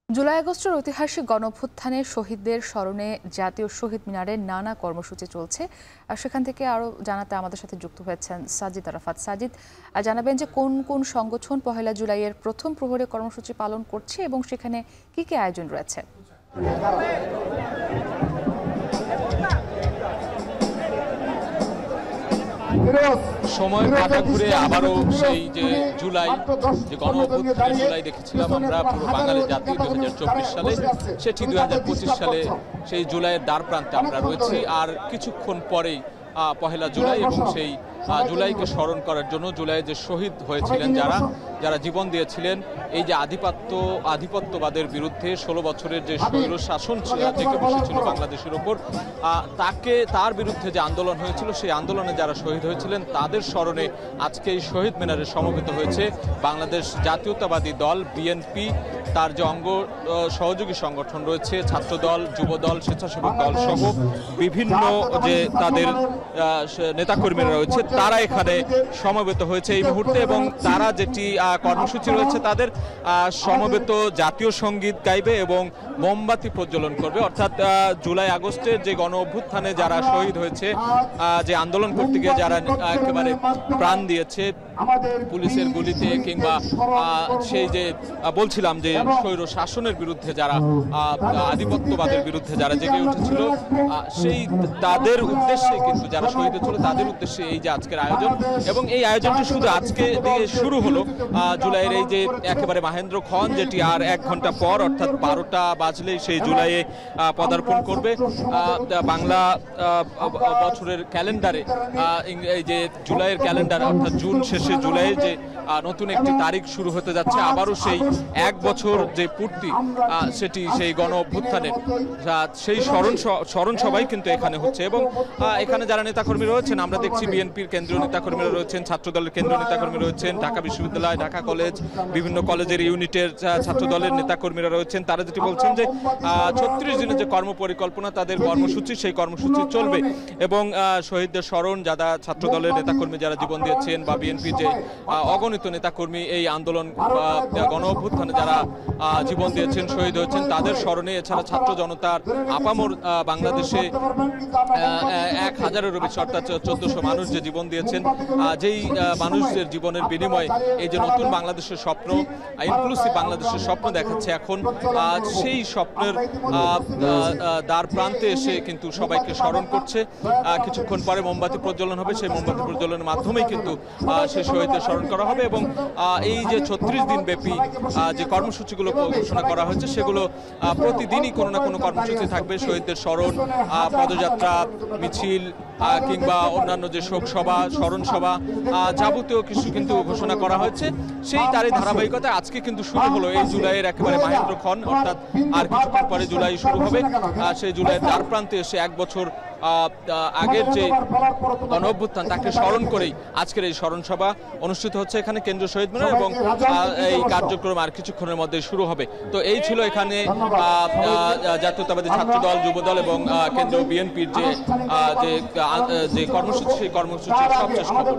জুলাই আগস্টের ঐতিহাসিক গণঅভ্যুত্থানে শহীদদের স্মরণে জাতীয় শহীদ মিনারে নানা কর্মসূচি চলছে। আর সেখান থেকে আরও জানাতে আমাদের সাথে যুক্ত হয়েছেন সাজিদ আরাফাত। সাজিদ, জানাবেন যে কোন কোন সংগঠন পহেলা জুলাইয়ের প্রথম প্রহরে কর্মসূচি পালন করছে এবং সেখানে কি কি আয়োজন রয়েছে? সময় কাটা ঘুরে আবারও সেই যে জুলাই, যে গণঅভ্যুত্থানের জুলাই দেখেছিলাম আমরা পুরো বাঙালির জাতি 2024 সালে, সেটি 2025 সালে সেই জুলাইয়ের দ্বার প্রান্তে আমরা রয়েছি। আর কিছুক্ষণ পরেই পহেলা জুলাই এবং সেই জুলাইকে স্মরণ করার জন্য জুলাই যে শহীদ হয়েছিলেন, যারা জীবন দিয়েছিলেন এই যে আধিপত্যবাদের বিরুদ্ধে 16 বছরের যে স্বৈর শাসন জেঁকে বসেছিল বাংলাদেশের ওপর, তার বিরুদ্ধে যে আন্দোলন হয়েছিল, সেই আন্দোলনে যারা শহীদ হয়েছিলেন তাদের স্মরণে আজকে এই শহীদ মিনারে সমবেত হয়েছে বাংলাদেশ জাতীয়তাবাদী দল বিএনপি, তার যে অঙ্গ সহযোগী সংগঠন রয়েছে, ছাত্রদল, যুবদল, স্বেচ্ছাসেবক দল সহ বিভিন্ন যে তাদের নেতাকর্মীরা রয়েছে, তারা এখানে সমবেত হয়েছে এই মুহূর্তে। এবং তারা যেটি কর্মসূচি রয়েছে, তাদের সমবেত জাতীয় সঙ্গীত গাইবে এবং মোমবাতি প্রজ্বলন করবে। অর্থাৎ জুলাই আগস্টের যে গণ অভ্যুত্থানে যারা শহীদ হয়েছে, যে আন্দোলন করতে গিয়ে যারা একেবারে প্রাণ দিয়েছে পুলিশের গুলিতে, কিংবা সেই যে বলছিলাম যে স্বৈর শাসনের বিরুদ্ধে যারা আধিপত্যবাদের বিরুদ্ধে যারা জেগে উঠেছিল, সেই তাদের উদ্দেশ্যে কিন্তু যারা শহীদ হয়েছিল তাদের উদ্দেশ্যে এই যে আজকের আয়োজন। এবং এই আয়োজনটি শুধু আজকে দিয়ে শুরু হলো, জুলাইয়ের এই যে একেবারে মাহেন্দ্রক্ষণ, যেটি আর 1 ঘন্টা পর অর্থাৎ 12টা বাজলেই সেই জুলাইয়ে পদার্পণ করবে। বাংলা বছরের ক্যালেন্ডারে এই যে জুলাইয়ের ক্যালেন্ডার অর্থাৎ জুন শেষে জুলাইয়ের যে নতুন একটি তারিখ শুরু হতে যাচ্ছে, আবারও সেই 1 বছর যে পূর্তি, সেটি সেই গণ অভ্যুত্থানের সেই স্মরণ সভাই কিন্তু এখানে হচ্ছে। এবং এখানে যারা নেতাকর্মী রয়েছেন, আমরা দেখছি বিএনপির কেন্দ্রীয় নেতাকর্মীরা রয়েছেন, ছাত্রদলের কেন্দ্রীয় নেতাকর্মী রয়েছেন, ঢাকা বিশ্ববিদ্যালয়, ঢাকা কলেজ, বিভিন্ন কলেজের ইউনিটের ছাত্রদলের নেতাকর্মীরা রয়েছেন। তারা যেটি বলছেন যে 36 দিনের যে কর্মপরিকল্পনা, তাদের কর্মসূচি, সেই কর্মসূচি চলবে। এবং শহীদদের স্মরণ, যারা ছাত্রদলের নেতাকর্মী যারা জীবন দিয়েছেন, বা বিএনপির যে অগণিত নেতাকর্মী এই আন্দোলন গণ অভ্যুত্থানে যারা জীবন দিয়েছেন, শহীদ হয়েছেন, তাদের স্মরণে, এছাড়া ছাত্র জনতার আপামর বাংলাদেশে 1000-এরও বেশি অর্থাৎ 1400 মানুষ যে জীবন দিয়েছেন, যেই মানুষদের জীবনের বিনিময়ে এই যে নতুন বাংলাদেশের স্বপ্ন, ইনক্লুসিভ বাংলাদেশের স্বপ্ন দেখাচ্ছে এখন, সেই স্বপ্নের দ্বার প্রান্তে এসে কিন্তু সবাইকে স্মরণ করছে। কিছুক্ষণ পরে মোমবাতি প্রজ্বলন হবে, সেই মোমবাতি প্রজ্বলনের মাধ্যমেই কিন্তু সেই শহীদদের স্মরণ করা হবে। এবং এই যে 36 দিন ব্যাপী যে কর্মসূচিগুলো ঘোষণা করা হয়েছে, সেগুলো প্রতিদিনই কোনো না কোনো কর্মসূচি থাকবে। শহীদদের স্মরণ, পদযাত্রা, মিছিল, কিংবা অন্যান্য যে শোক সভা, স্মরণ সভা, যাবতীয় কিছু কিন্তু ঘোষণা করা হয়েছে। সেই তারই ধারাবাহিকতায় আজকে কিন্তু শুরু হলো এই জুলাইয়ের একেবারে মাহেন্দ্রক্ষণ, অর্থাৎ আর কিছুক্ষণ পরে জুলাই শুরু হবে। সেই জুলাইয়ের দ্বার প্রান্তে এসে 1 বছর আগের যে গণ অভ্যুত্থান, তাকে স্মরণ করেই আজকের এই স্মরণ সভা অনুষ্ঠিত হচ্ছে এখানে কেন্দ্রীয় শহীদ মিনার। এবং এই কার্যক্রম আর কিছুক্ষণের মধ্যে শুরু হবে। তো এই ছিল এখানে জাতীয়তাবাদী ছাত্রদল, যুবদল এবং কেন্দ্রীয় বিএনপির যে কর্মসূচি, সেই কর্মসূচির সবশেষ খবর।